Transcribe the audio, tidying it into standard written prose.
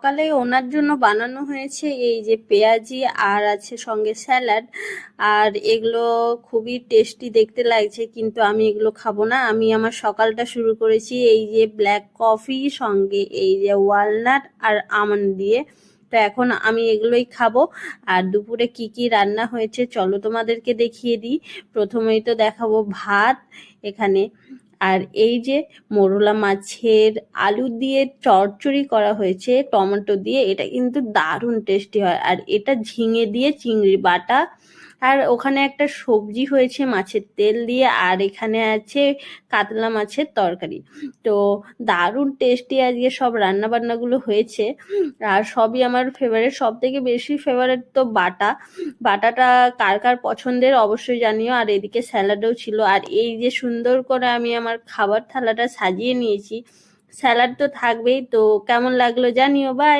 সকালে ওনার জন্য বানানো হয়েছে এই যে পেঁয়াজি, আর আছে সঙ্গে স্যালাড। আর এগুলো খুবই টেস্টি দেখতে লাগছে, কিন্তু আমি এগুলো খাবো না। আমি আমার সকালটা শুরু করেছি এই যে ব্ল্যাক কফি সঙ্গে এই যে ওয়ালনাট আর আমন্ড দিয়ে। তো এখন আমি এগুলোই খাবো। আর দুপুরে কি কি রান্না হয়েছে চলো তোমাদেরকে দেখিয়ে দিই। প্রথমেই তো দেখাবো ভাত এখানে। আর এই যে মোরলা মাছের আলু দিয়ে চচ্চড়ি করা হয়েছে টমেটো দিয়ে, এটা কিন্তু দারুণ টেস্টি হয়। আর এটা ঝিঙে দিয়ে চিংড়ি বাটা। আর ওখানে একটা সবজি হয়েছে মাছের তেল দিয়ে, আর এখানে আছে কাতলা মাছের তরকারি। তো দারুণ টেস্টি আজকে সব রান্না বান্নাগুলো হয়েছে। আর সবই আমার ফেভারিট, সব থেকে বেশি ফেভারিট তো বাটাটা কার কার পছন্দের অবশ্যই জানিও। আর এদিকে স্যালাডও ছিল। আর এই যে সুন্দর করে আমি আমার খাবার থালাটা সাজিয়ে নিয়েছি, স্যালাড তো থাকবেই। তো কেমন লাগলো জানিও। বাই।